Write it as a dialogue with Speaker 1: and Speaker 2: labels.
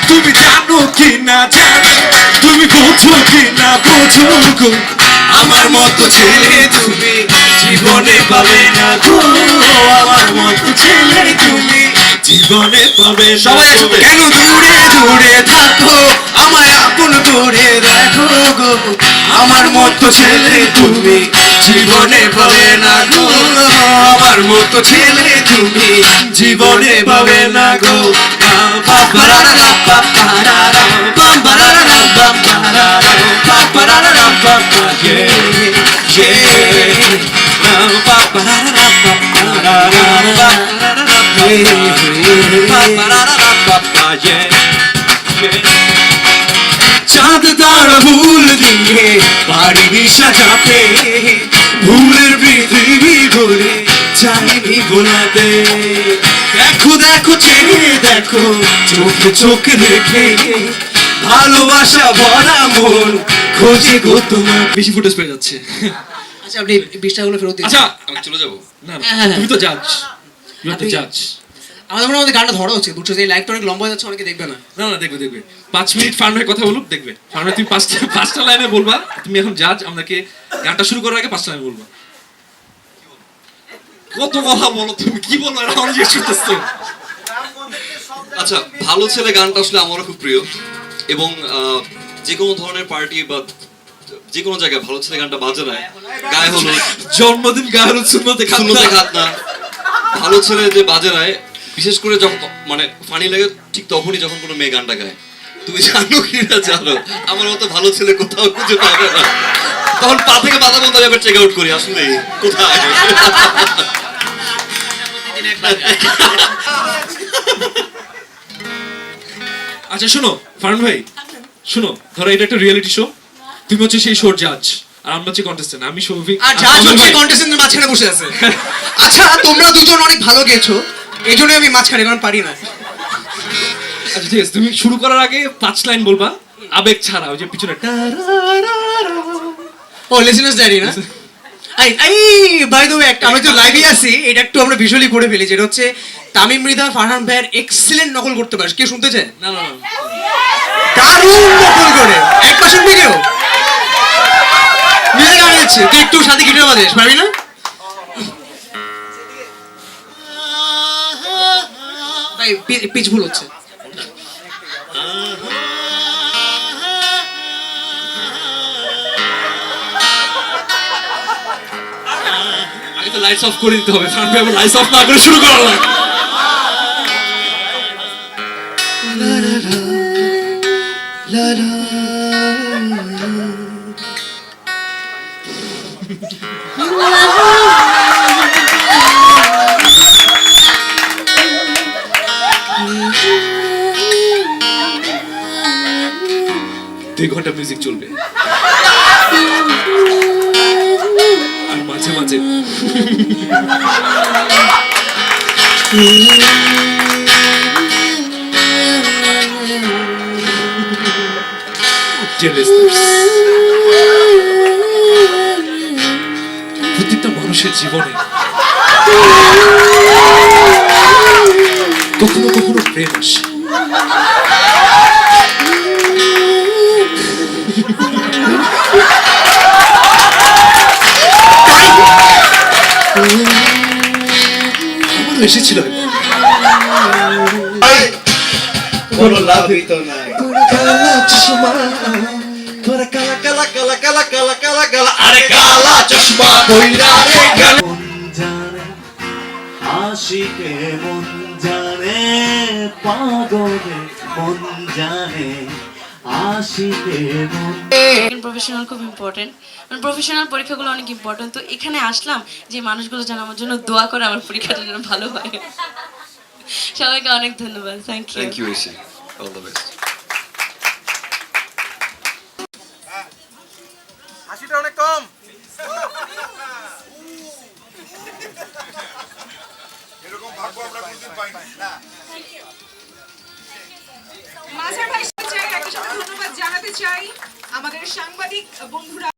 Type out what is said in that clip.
Speaker 1: তুমি জানো কি না জানো, তুমি বোঝো কি না বোঝো গো, আমার মতো ছেলে তুমি জীবনে পাবে না গো, আমার মতো ছেলে তুমি জীবনে পাবে না। সবাই একসাথে কেন দূরে দূরে থাকো, আমায় আপন করে দেখো গো, আমার মতো ছেলে তুমি জীবনে পাবে না গো, আমার মতো ছেলে তুমি জীবনে পাবে না গো। চাঁদ তারা ভুল দিয়ে পারিনি সাজাতে, ভুলের পৃথিবী ঘুরে চাইনি ভোলাতে। দেখো দেখো চেয়ে দেখো চোখে চোখে রেখে, ভালোবাসা ভরা মন খোঁজে গো তোমার। বেশি ফুটেজ পেয়ে যাচ্ছে।
Speaker 2: আচ্ছা আপনি 20 টাকাগুলো ফেরত দিন।
Speaker 1: আচ্ছা আমি চলে যাবো। না তুমি তো জাজ, ইউ আর দ্য জাজ।
Speaker 2: আমাদের মনে হয় গানটা ধরা উচিত, বুঝছো? এই লাইভটা অনেক লম্বা হয়ে যাচ্ছে, অনেকে দেখবে না।
Speaker 1: না না দেখবে দেখবে 5 মিনিট ফান হয়ে কথা বলুক, দেখবে ফান হয়ে। তুমি পাঁচটা লাইনে বলবা, তুমি এখন জাজ। আমাকে গানটা শুরু করার আগে 5টা লাইন বলবা। কত কথা বলো তুমি, কি বলো এটা আমার জিজ্ঞেস করতেছো।
Speaker 3: আচ্ছা, ভালো ছেলে গানটা আসলে আমারও খুব প্রিয়, এবং যে কোনো ধরনের পার্টি বা যে কোনো জায়গায় ভালো ছেলে গানটা বাজে না। গায়ে হলো
Speaker 1: জন্মদিন, গায়ে হলুদ, শূন্যতে
Speaker 3: খাত না, ভালো ছেলে যে বাজে না, বিশেষ করে যখন মানে ফানি লাগে ঠিক তখনই যখন কোনো মেয়ে গানটা গায়। তুমি জানো কি না জানো, আমার মতো ভালো ছেলে কোথাও খুঁজে পাবে না। তখন পা থেকে পাতা বন্ধ যাবে, চেক আউট করি আসলে কোথায়।
Speaker 1: আচ্ছা শোনো ফারহান ভাই, শোনো, ধরো এটা একটা রিয়েলিটি শো, তুমি হচ্ছে সেই শোর জাজ আর আমরা হচ্ছে কন্টেস্টেন্ট। আমি শৌভিক
Speaker 2: আর জাজ হচ্ছে কন্টেস্টেন্টের মাঝখানে বসে আছে। আচ্ছা তোমরা দুজন অনেক ভালো গেছো, এইজন্য আমি মাঝখানে কারণ পারি না।
Speaker 1: আচ্ছা ঠিক আছে, তুমি শুরু করার আগে 5 লাইন বলবা আবেগ ছাড়া, ওই যে পিছনে
Speaker 2: ও লিসেনার্স ডায়েরি না। আই বাই দ্য ওয়ে, একটা আমরা তো লাইভে আছি, এটা একটু আমরা ভিজুয়ালি করে ফেলি, যেটা হচ্ছে তামিম মৃধা ফারহান ভাইয়ের এক্সিলেন্ট নকল করতে পারে। কে শুনতে চায়?
Speaker 1: না না না,
Speaker 2: দারুণ নকল করে এক পাশে ভিডিও নিজে গান হচ্ছে। তুই একটু সাথে গিটার বাজাস, পারবি না? ভাই পিচ ভুল হচ্ছে।
Speaker 1: আগে তো লাইটস অফ করে দিতে হবে। ফারহান ভাই আবার লাইটস অফ না করে শুরু করা লাগে। দুই ঘন্টা মিউজিক চলবে আর মাঝে মাঝে প্রত্যেকটা মানুষের জীবনে কখনো কখনো প্রেম আসে, এসেছিল
Speaker 4: কোনো লাভই তো নাই।
Speaker 1: আরে কালা চশমা কইরা রে গেল।
Speaker 4: মন জানে আশিকে, মন জানে পাগলে, মন জানে আশিকে মন।
Speaker 5: প্রফেশনাল খুব ইম্পর্টেন্ট, মানে প্রফেশনাল পরীক্ষাগুলো অনেক ইম্পর্টেন্ট। তো এখানে আসলাম যে মানুষগুলো যেন আমার জন্য দোয়া করে আমার পরীক্ষাটা যেন ভালো হয়। সবাইকে অনেক ধন্যবাদ। Thank you.
Speaker 3: ইসি, অল দ্য বেস্ট।
Speaker 6: হাসিটা অনেক কম। এরকম ভাগ্য আমরা কোনোদিন পাই না।
Speaker 7: মাঝার ভাই চাই, একটা ধন্যবাদ জানাতে চাই আমাদের সাংবাদিক বন্ধুরা।